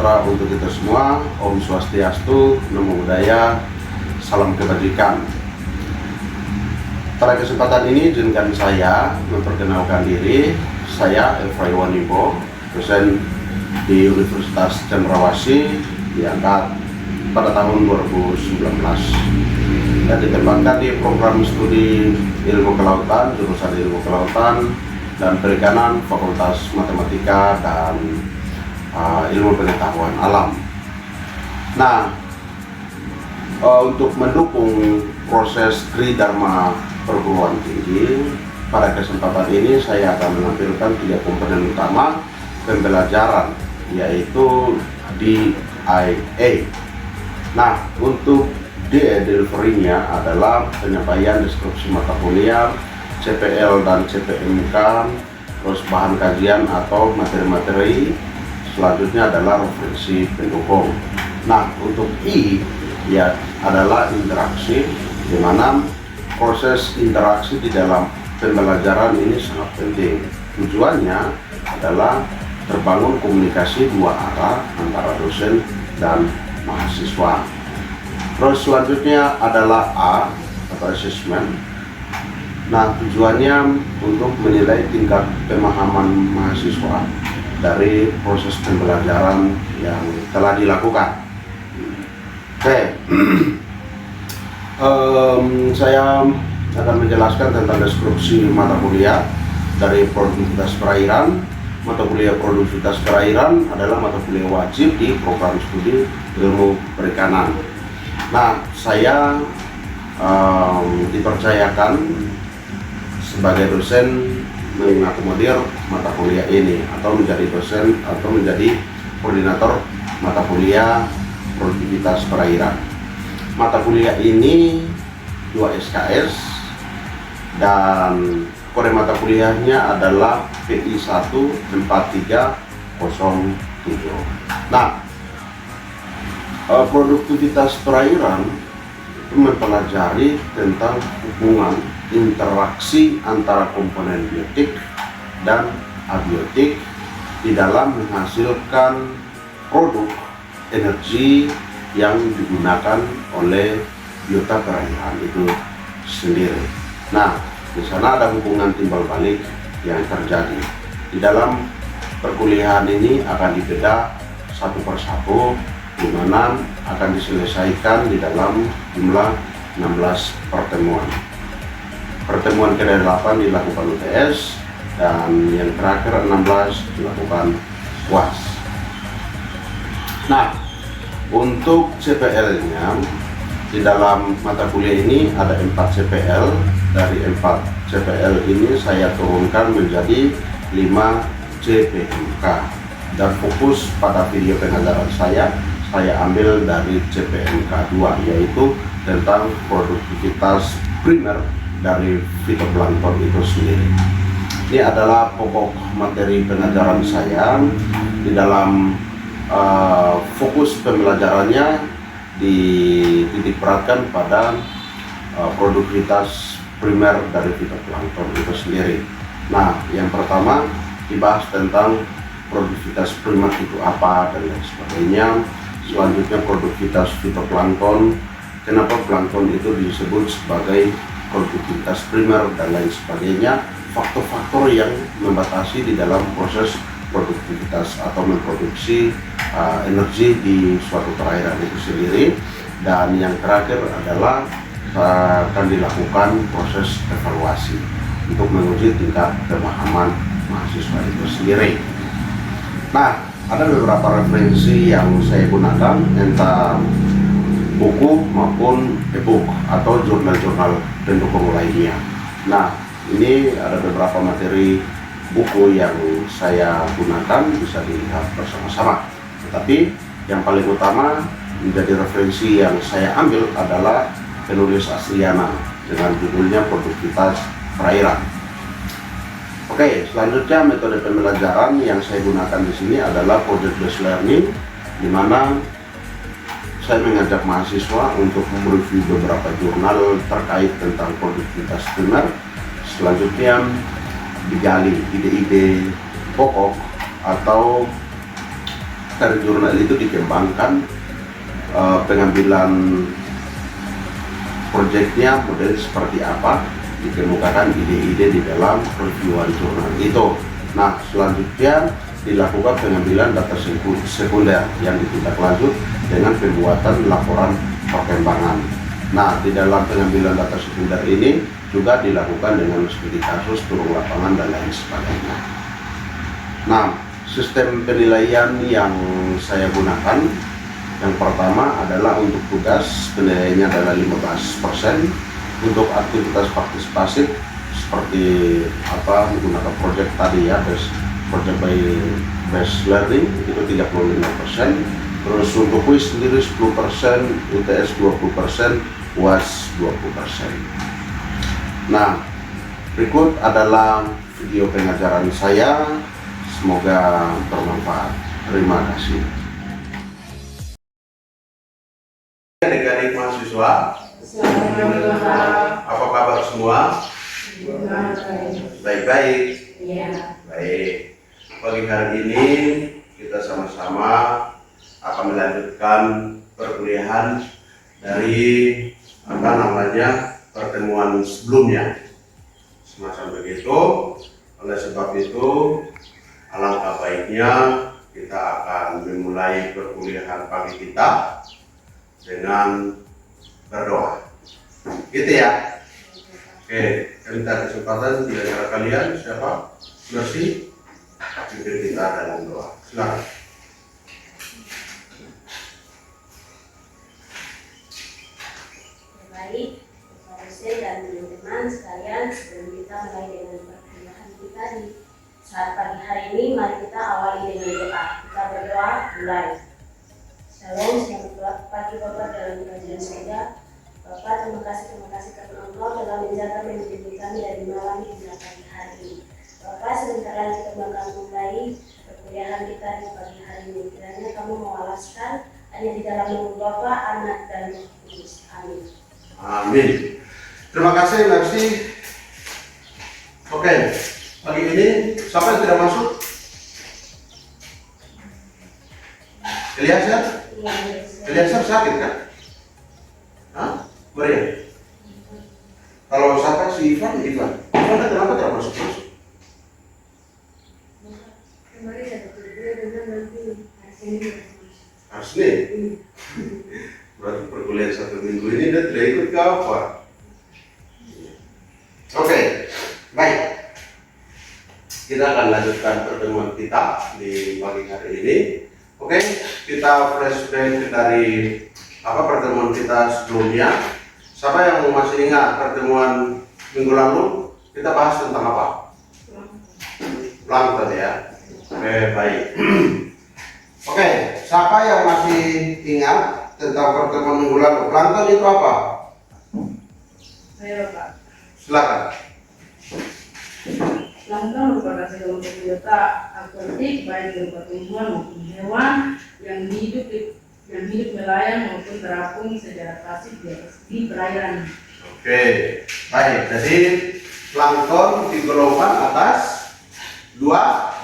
sejahtera untuk kita semua. Om Swastiastu, Namo Buddhaya, salam kebajikan. Pada kesempatan ini izinkan saya memperkenalkan diri. Saya Efrai Wanibo, dosen di Universitas Cendrawasih, diangkat pada tahun 2019 dan ditempatkan di program studi ilmu kelautan, jurusan ilmu kelautan dan perikanan, Fakultas Matematika dan ilmu pengetahuan alam. Nah, untuk mendukung proses Tridharma perguruan tinggi, pada kesempatan ini saya akan menampilkan 3 komponen utama pembelajaran, yaitu DIA. Nah, untuk DIA delivery-nya adalah penyampaian deskripsi mata kuliah, CPL dan CPMK, terus bahan kajian atau materi-materi. Selanjutnya adalah referensi pendukung. Nah, untuk I ya adalah interaksi, di mana proses interaksi di dalam pembelajaran ini sangat penting. Tujuannya adalah terbangun komunikasi 2 arah antara dosen dan mahasiswa. Terus selanjutnya adalah A atau assessment. Nah, tujuannya untuk menilai tingkat pemahaman mahasiswa dari proses pembelajaran yang telah dilakukan. Oke, saya akan menjelaskan tentang deskripsi mata kuliah dari produktivitas perairan. Mata kuliah produktivitas perairan adalah mata kuliah wajib di program studi ilmu perikanan. Nah, saya dipercayakan sebagai dosen mengakomodir mata kuliah ini, atau menjadi dosen atau menjadi koordinator mata kuliah produktivitas perairan. Mata kuliah ini 2 SKS dan kode mata kuliahnya adalah PI 14307. Nah, produktivitas perairan itu mempelajari tentang hubungan interaksi antara komponen biotik dan abiotik di dalam menghasilkan produk energi yang digunakan oleh biota perairan itu sendiri. Nah, di sana ada hubungan timbal balik yang terjadi. Di dalam perkuliahan ini akan dibedah satu persatu, di mana akan diselesaikan di dalam jumlah 16 pertemuan. Pertemuan ke-8 dilakukan UTS dan yang terakhir 16 dilakukan UAS. Nah, untuk CPL-nya di dalam mata kuliah ini ada 4 CPL. Dari 4 CPL ini saya turunkan menjadi 5 CPMK, dan fokus pada video pengajaran saya ambil dari CPMK 2, yaitu tentang produktivitas primer dari fitoplankton itu sendiri. Ini adalah pokok materi pengajaran saya. Di dalam fokus pembelajarannya dititik beratkan pada produktivitas primer dari fitoplankton itu sendiri. Nah, yang pertama dibahas tentang produktivitas primer itu apa dan lain sebagainya. Selanjutnya produktivitas fitoplankton, kenapa plankton itu disebut sebagai produktivitas primer dan lain sebagainya, faktor-faktor yang membatasi di dalam proses produktivitas atau memproduksi energi di suatu perairan itu sendiri. Dan yang terakhir adalah akan dilakukan proses evaluasi untuk menguji tingkat pemahaman mahasiswa itu sendiri. Nah, ada beberapa referensi yang saya gunakan, entah buku maupun e-book atau jurnal-jurnal pendukung lainnya. Nah, ini ada beberapa materi buku yang saya gunakan, bisa dilihat bersama-sama. Tetapi yang paling utama menjadi referensi yang saya ambil adalah penulis Asriana dengan judulnya Produktivitas Perairan. Oke, selanjutnya metode pembelajaran yang saya gunakan di sini adalah project based learning, di mana saya mengajak mahasiswa untuk mereview beberapa jurnal terkait tentang produktivitas primer. Selanjutnya digali ide-ide pokok atau dari jurnal itu dikembangkan pengambilan proyeknya model seperti apa, dikemukakan ide-ide di dalam reviewan jurnal itu. Nah, selanjutnya dilakukan pengambilan data sekunder yang ditindaklanjut dengan pembuatan laporan perkembangan. Nah, di dalam pengambilan data sekunder ini juga dilakukan dengan studi kasus, turun lapangan, dan lain sebagainya. Nah, sistem penilaian yang saya gunakan, yang pertama adalah untuk tugas penilaiannya adalah 15%, untuk aktivitas partisipasi seperti menggunakan proyek tadi ya, project by based learning itu 35%, terus untuk quiz sendiri 10%, UTS 20%, UAS 20%. Nah, berikut adalah video pengajaran saya, semoga bermanfaat. Terima kasih. Adik-adik mahasiswa, apa kabar semua? Baik-baik. Baik. Pagi hari ini kita sama-sama akan melanjutkan perkuliahan dari pertemuan sebelumnya. Semacam begitu. Oleh sebab itu, alangkah baiknya kita akan memulai perkuliahan pagi kita dengan berdoa. Gitu ya. Oke, minta kesempatan di antara kalian siapa? Mercy, pimpin kita dalam doa. Silakan. Baik, Bapak dosen dan teman-teman sekalian, sebelum kita mulai dengan perkuliahan kita di saat pagi hari ini, mari kita awali dengan doa. Kita berdoa mulai. Shalom, selamat pagi Bapak dalam kerajaan surga. Bapak, terima kasih karena Engkau telah menjaga mendidik kami dari malam hingga pagi hari ini. Bapak, sebentar lagi kita akan mulai perkuliahan kita di pagi hari ini. Kiranya kamu mewalaskan hanya di dalam nama Bapa, Anak, dan Roh Kudus. Amin. Amin. Terima kasih, Mercy. Oke, pagi ini siapa yang tidak masuk? Eliasa? Eliasa sakit kan? Hah? Maria? Kalau siapa si Ivan? Ivan kenapa tidak masuk? Asli? Berarti perkuliahan 1 minggu ini dia tidak ikut ke apa? Oke, baik. Kita akan lanjutkan pertemuan kita di pagi hari ini. Oke, kita flashback dari pertemuan kita sebelumnya. Siapa yang masih ingat pertemuan minggu lalu? Kita bahas tentang apa? Plankton ya. Oke, baik. Oke, siapa yang masih ingat tentang pertemuan minggu lalu? Plankton itu apa? Saya Pak. Silakan. Plankton merupakan sekelompok biota akuatik baik berupa tumbuhan maupun hewan yang hidup nelayan maupun terapung secara pasif di perairan. Oke, baik. Jadi plankton digolongkan atas dua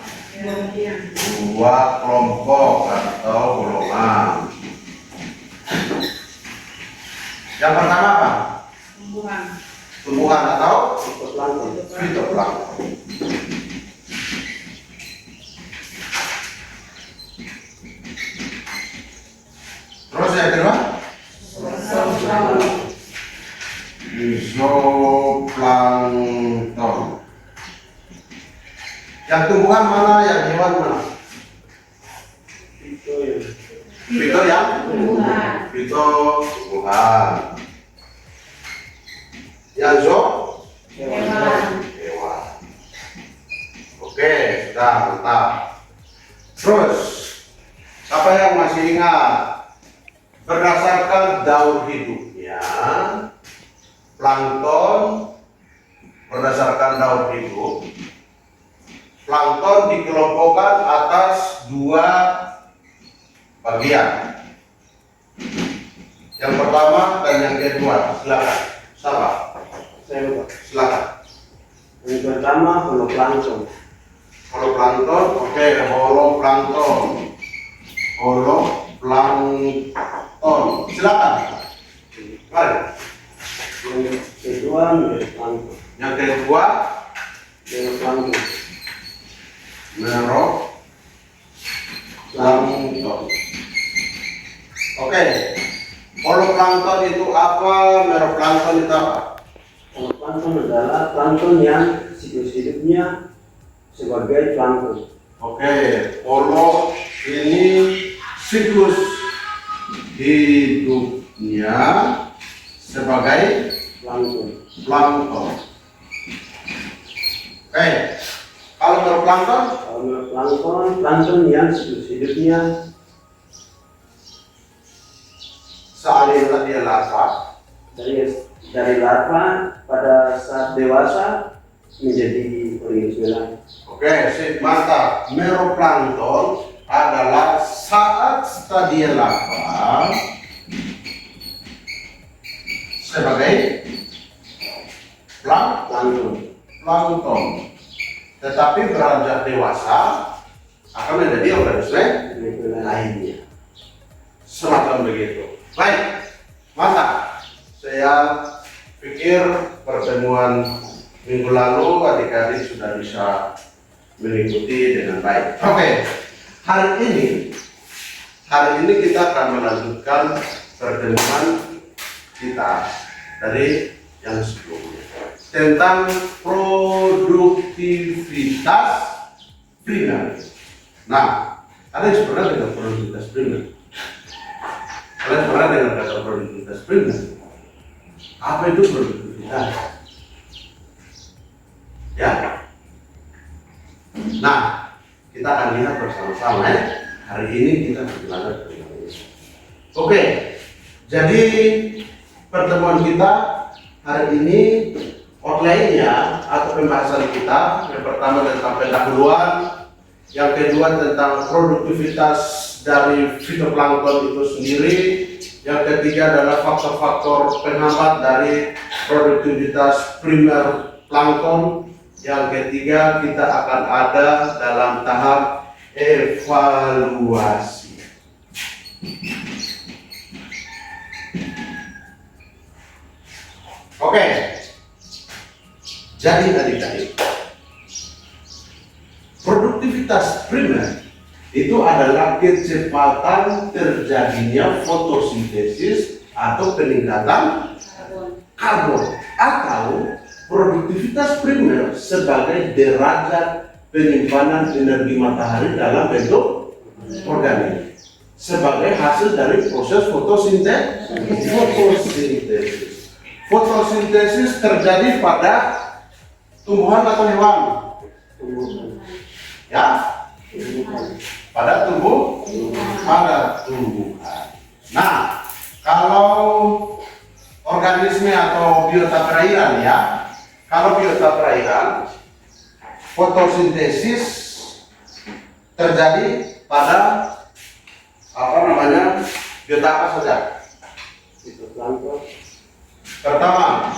kelompok atau golongan. Yang pertama apa? Tumbuhan atau fitoplankton. Terus yang kedua? Zooplankton. Yang tumbuhan mana, yang hewan mana? Fito yang tumbuhan. Yang hewan. Oke, sudah mantap. Terus, siapa yang masih ingat? Berdasarkan daur hidupnya, plankton berdasarkan daur hidup, plankton dikelompokkan atas dua bagian. Yang pertama dan yang kedua, silakan. Siapa? Saya lupa. Silakan. Yang pertama holoplankton. Holoplankton, oke, holoplankton. holoplankton. Silakan. Mari. Yang kedua meroplankton. Yang kedua, Meroplankton. meroplankton. Oke. Holoplankton itu apa? Meroplankton itu apa? Plankton adalah plankton yang siklus hidupnya sebagai plankton. Oke, holo ini siklus hidupnya sebagai Plankton. plankton. Oke, kalau meroplankton Kalau meroplankton, plankton yang siklus hidupnya sealirnya dia larva. dari larva pada saat dewasa menjadi organisme lain. Oke, sip, mantap. Meroplankton adalah saat stadium larva sebagai plankton. Tetapi beranjak dewasa akan menjadi organisme lainnya. Semacam begitu. Baik, mantap. Saya pikir pertemuan minggu lalu adik-adik sudah bisa mengikuti dengan baik. Oke, hari ini kita akan melanjutkan pertemuan kita dari yang sebelumnya tentang produktivitas primer. Nah, ada yang pernah dengan produktivitas primer? Kalian pernah dengan kata produktivitas primer? Apa itu produktivitas? Ya. Nah, kita akan lihat bersama-sama ya. Hari ini kita belajar tentang ini. Oke. Jadi pertemuan kita hari ini outline-nya atau pembahasan kita yang pertama tentang pendahuluan, yang kedua tentang produktivitas dari fitoplankton itu sendiri, yang ketiga adalah faktor-faktor penghambat dari produktivitas primer plankton, yang ketiga kita akan ada dalam tahap evaluasi. Oke, jadi adik-adik, produktivitas primer itu adalah kecepatan terjadinya fotosintesis atau peningkatan karbon, atau produktivitas primer sebagai derajat penyimpanan energi matahari dalam bentuk organik sebagai hasil dari proses fotosintesis. Fotosintesis terjadi pada tumbuhan atau hewan? Ya, pada tumbuhan. Nah, kalau organisme atau biota perairan ya, kalau biota perairan fotosintesis terjadi pada biota apa saja? Fitoplankton. Pertama,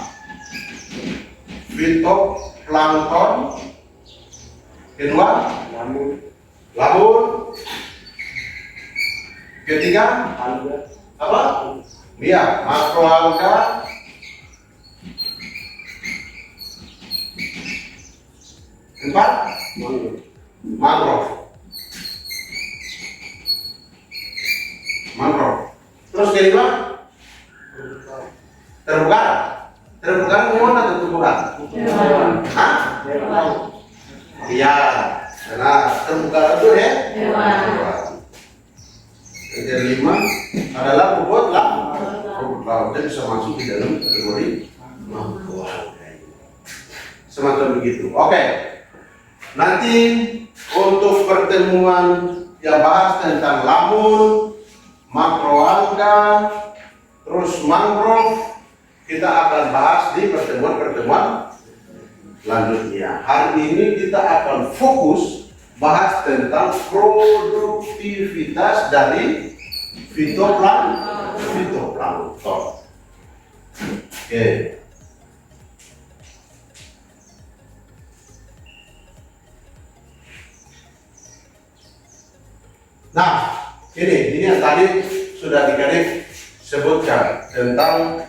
fitoplankton. Kedua, lamun. Ketiga, Alga. apa? Iya, makroalga. Empat, mangrove. Terus kelima, terumbu karang. Terumbu karang hewan atau tumbuhan? Hah? Iya, karena terumbu karang itu ya hewan. Yang kelima adalah rumput laut, dan bisa masuk di dalam kategori makroalga. Semacam begitu. Oke. Nanti untuk pertemuan yang bahas tentang lamun, makroalga, terus mangrove, kita akan bahas di pertemuan-pertemuan selanjutnya. Hari ini kita akan fokus bahas tentang produktivitas dari fitoplankton. Oke. Nah, Ini yang tadi sudah dikasih sebutkan tentang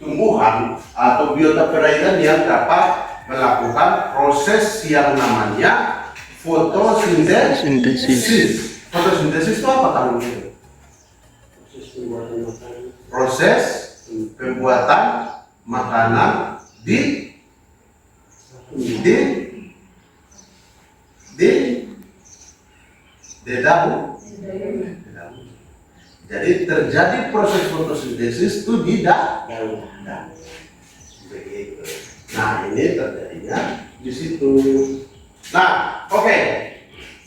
tumbuhan atau biota perairan yang dapat melakukan proses yang namanya fotosintesis. Fotosintesis itu apa kamu? Proses pembuatan makanan di daun. Jadi terjadi proses fotosintesis itu di daun. Begitu. Nah, ini terjadinya di situ. Nah, oke.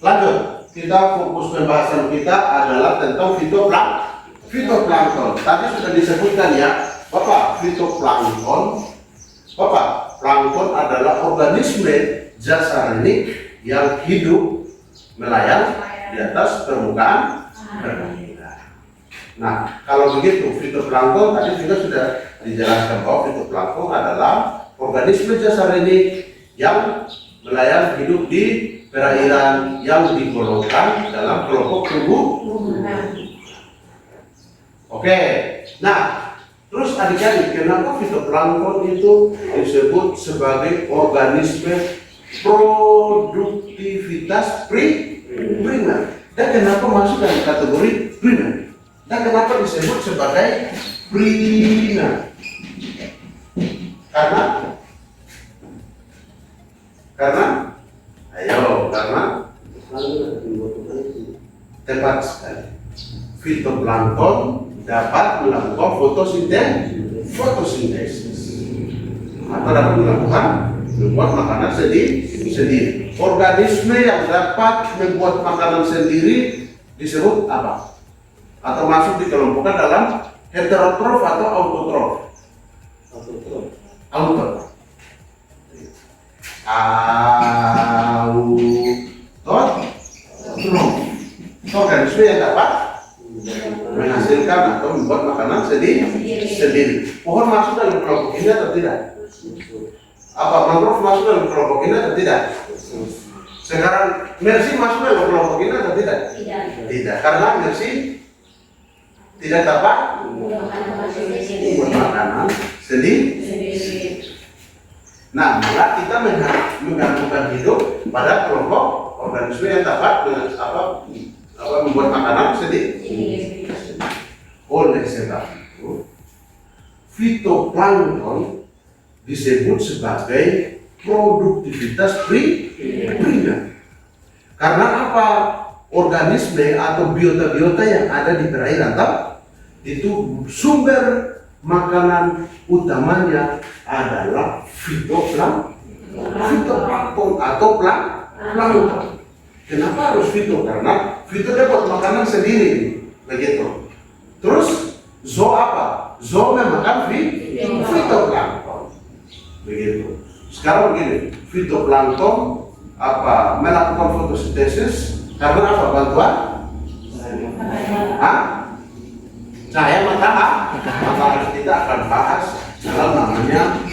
Lanjut. Kita fokus pembahasan kita adalah tentang fitoplankton. Tadi sudah disebutkan ya, Bapak, fitoplankton. Bapak, plankton adalah organisme jasarinik yang hidup melayang di atas permukaan perairan. Nah, kalau begitu fitoplankton tadi juga sudah dijelaskan bahwa fitoplankton adalah organisme jasarinik yang melayang hidup di perairan yang digolongkan dalam kelompok tumbuhan. Oke, nah terus adik-adik, kenapa fitoplankton itu disebut sebagai organisme produktivitas primer? Dan kenapa masuk dalam kategori primer? Dan kenapa disebut sebagai primer? Karena tepat sekali. Fitoplankton dapat melakukan fotosintesis atau dapat membuat makanan sendiri. Organisme yang dapat membuat makanan sendiri disebut apa? Atau masuk dikelompokkan dalam heterotrof atau autotrof? Autotrof. Organisme yang dapat menghasilkan atau membuat makanan sendiri. Pohon masuk dalam kelompok ini atau tidak? Apa mangrove masuk dalam kelompok ini atau tidak? Sekarang Mercy masuk dalam kelompok ini atau tidak? Tidak. Karena Mercy tidak dapat membuat makanan sendiri. Nah, maka kita menggantungkan hidup pada kelompok organisme yang dapat membuat makanan sendiri. Oleh sebab itu, fitoplankton disebut sebagai produktivitas primer. Karena apa? Organisme atau biota-biota yang ada di perairan itu sumber makanan utamanya adalah fitoplankton atau plankton. Kenapa harus fito? Karena fito dapat makanan sendiri, begitu. Terus zoo apa? Zoo memakan fitoplankton, begitu. Sekarang begini, fitoplankton apa? Melakukan fotosintesis karena apa? Bantuan? Cahaya matahari. Kita akan bahas dalam namanya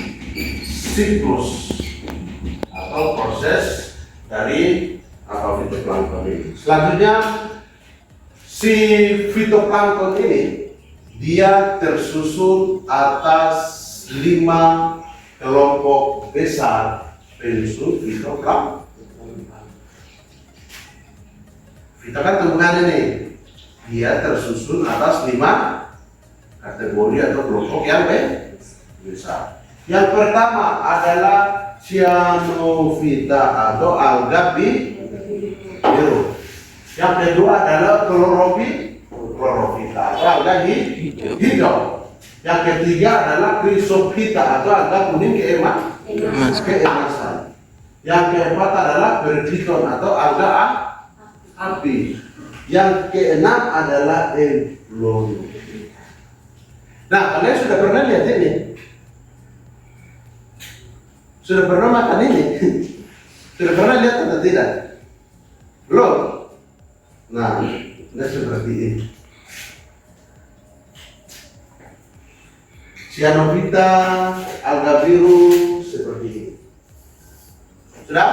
siklus atau proses dari fitoplankton ini. Selanjutnya, si fitoplankton ini dia tersusun atas 5 kelompok besar penyusun fitoplankton. Kita kan tumbuhan ini, dia tersusun atas 5 kategori atau kelompok yang besar. Yang pertama adalah cyanophyta atau alga biru. Yang kedua adalah chlorophyta atau alga hijau. Yang ketiga adalah chrysophyta atau alga kuning keemasan. Yang keempat adalah perditon atau alga api. Yang keenam adalah Emblonophyta. Nah, kalian sudah pernah lihat ini? Sudah pernah makan ini? Sudah pernah lihat atau tidak? Belum? Nah, ini seperti ini. Cyanophyta, alga biru, seperti ini. Sudah?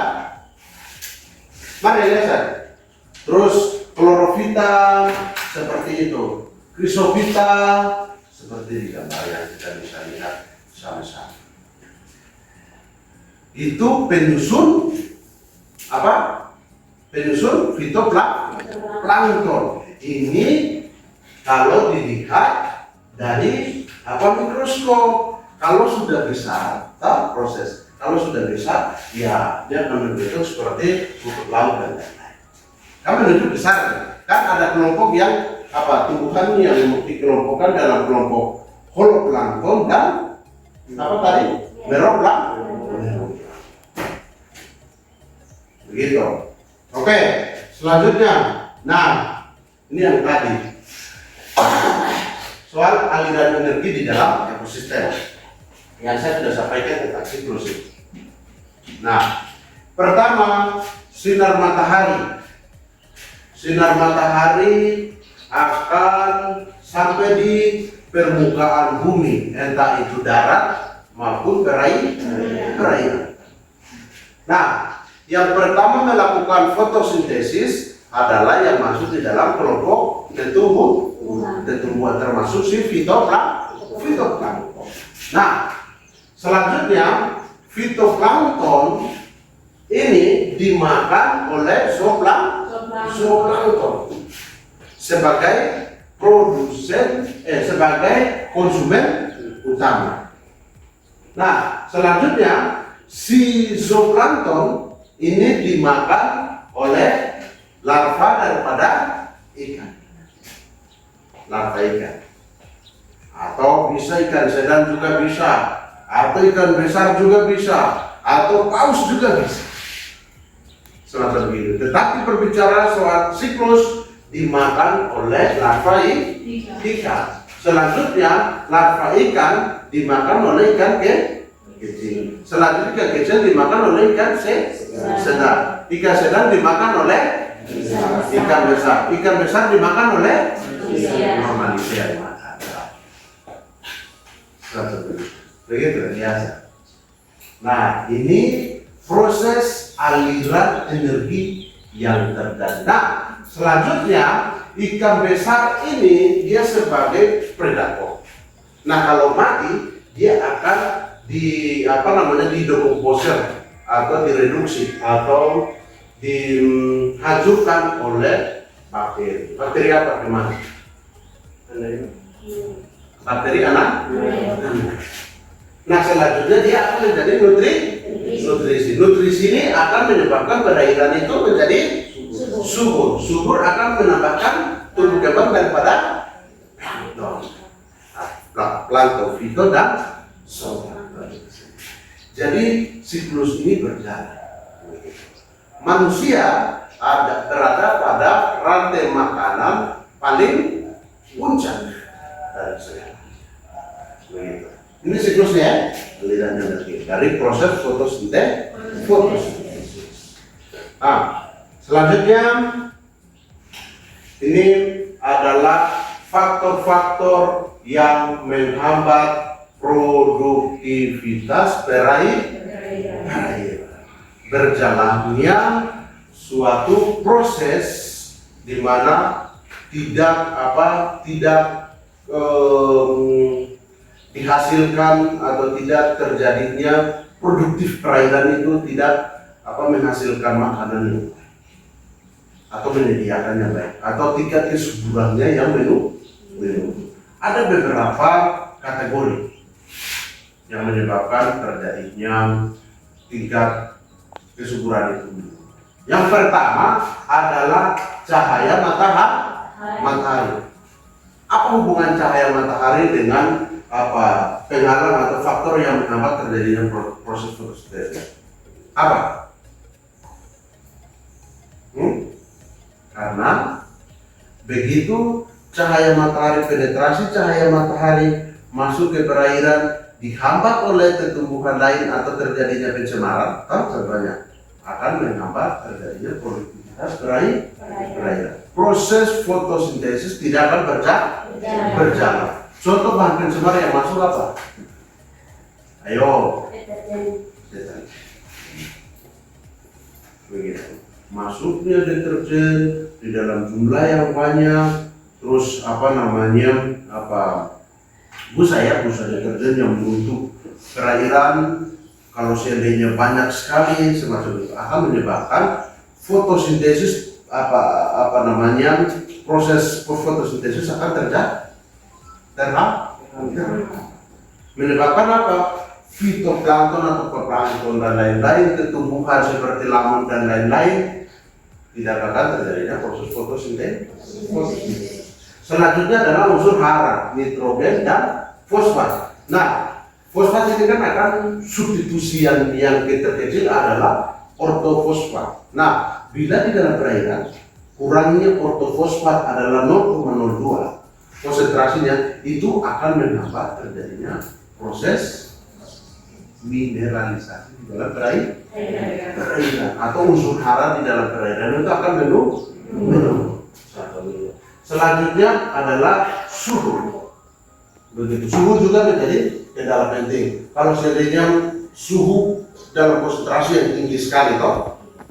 Mari lihat. Terus klorofita seperti itu, chrysophyta seperti di gambar yang kita bisa lihat sama-sama. Itu penyusun apa? Penyusun fitoplankton. Ini kalau dilihat dari mikroskop. Kalau sudah besar, proses. Kalau sudah besar, ya dia akan membentuk seperti rumput laut dan lain-lain. Kan bentuk besar, kan ada kelompok yang tumbuhan yang dikelompokkan dalam kelompok holoplankton dan meroplankton. Begitu. Oke, selanjutnya. Nah, ini yang tadi soal aliran energi di dalam ekosistem yang saya sudah sampaikan tentang siklus ini. Nah, pertama, sinar matahari. Sinar matahari akan sampai di permukaan bumi, entah itu darat maupun perairan. Nah, yang pertama melakukan fotosintesis adalah yang masuk di dalam kelompok tumbuhan termasuk si fitoplankton. Nah, selanjutnya fitoplankton ini dimakan oleh zooplankton sebagai sebagai konsumen utama. Nah, selanjutnya si zooplankton ini dimakan oleh larva daripada ikan. Larva ikan. Atau bisa ikan sedang juga bisa, atau ikan besar juga bisa, atau paus juga bisa. Semacam begitu. Tetapi berbicara soal siklus dimakan oleh larva ikan. Selanjutnya larva ikan dimakan oleh ikan kecil. Selanjutnya ikan kecil dimakan oleh ikan sedang. Ikan sedang dimakan oleh ikan besar. Ikan besar dimakan oleh manusia. Begitu biasa. Nah, ini proses aliran energi yang terjadi. Nah, selanjutnya ikan besar ini dia sebagai predator. Nah, kalau mati dia akan didekomposer atau direduksi atau dihancurkan oleh bakteri. Bakteri apa gimana? Bakteri anak. Nah, selanjutnya dia akan menjadi nutrisi. Nutrisi ini akan menyebabkan perairan itu menjadi subur. Subur akan menambahkan tumbuh kembang daripada plankton, fito dan zooplankton. Jadi siklus ini berjalan. Manusia berada pada rantai makanan paling puncak dari segala. Begitu. Ini siklusnya, aliran energi dari proses fotosintesis. Selanjutnya ini adalah faktor-faktor yang menghambat produktivitas perairan. Berjalannya suatu proses di mana tidak dihasilkan atau tidak terjadinya produktif perairan itu tidak menghasilkan makanan yang baik atau menyediakannya baik atau tingkat kesuburannya yang menurun. Ada beberapa kategori yang menyebabkan terjadinya tingkat kesuburan itu. Yang pertama adalah cahaya matahari. Apa hubungan cahaya matahari dengan penghalang atau faktor yang menghambat terjadinya proses fotosintesis? Apa? Karena begitu cahaya matahari, penetrasi cahaya matahari masuk ke perairan dihambat oleh tumbuhan lain atau terjadinya pencemaran, contohnya akan menghambat terjadinya produktivitas perairan. Proses fotosintesis tidak akan berjalan. Contoh bahan pencemar yang masuk apa? Ayo. Begitu. masuknya deterjen di dalam jumlah yang banyak, terus busa deterjen yang untuk perairan, kalau seandainya banyak sekali semacam itu akan menyebabkan fotosintesis proses fotosintesis akan terhambat. Menyebabkan apa? Fitoplankton atau plankton dan lain-lain, tumbuhan seperti lamun dan lain-lain tidak akan terjadinya proses fotosintesis. Selanjutnya adalah unsur hara, nitrogen dan fosfat. Nah, fosfat ini kan akan substitusi yang terkecil adalah ortofosfat. Nah, bila di dalam perairan kurangnya ortofosfat adalah 0,02 konsentrasinya, itu akan menambah terjadinya proses mineralisasi di dalam perairan atau unsur hara di dalam perairan itu akan menurun. Selanjutnya adalah suhu. Begitu, suhu juga menjadi kendala penting. Kalau seandainya suhu dalam konsentrasi yang tinggi sekali,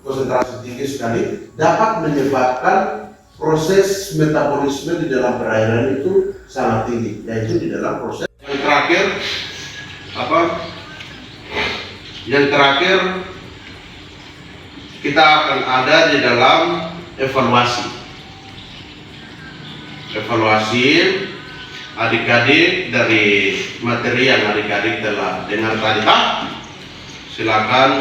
konsentrasi tinggi sekali dapat menyebabkan proses metabolisme di dalam perairan itu sangat tinggi, yaitu di dalam proses yang terakhir kita akan ada di dalam evaluasi adik-adik dari materi yang adik-adik telah dengar tadi. Silakan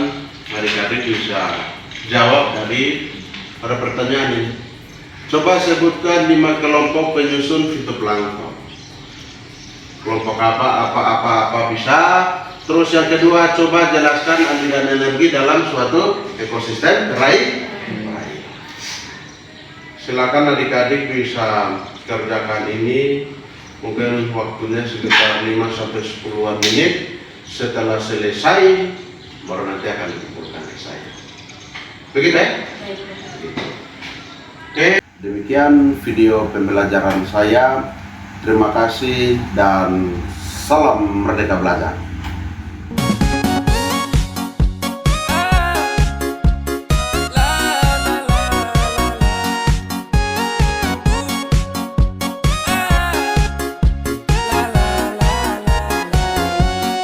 adik-adik bisa jawab dari pada pertanyaan ini. Coba sebutkan 5 kelompok penyusun fitoplankton. Kelompok apa bisa. Terus yang kedua, coba jelaskan aliran energi dalam suatu ekosistem perairan. Silakan adik-adik bisa kerjakan ini. Mungkin waktunya sekitar 5-10 menit. Setelah selesai, baru nanti akan dikumpulkan saya. Begitu ya? Oke. Demikian video pembelajaran saya. Terima kasih dan salam Merdeka Belajar.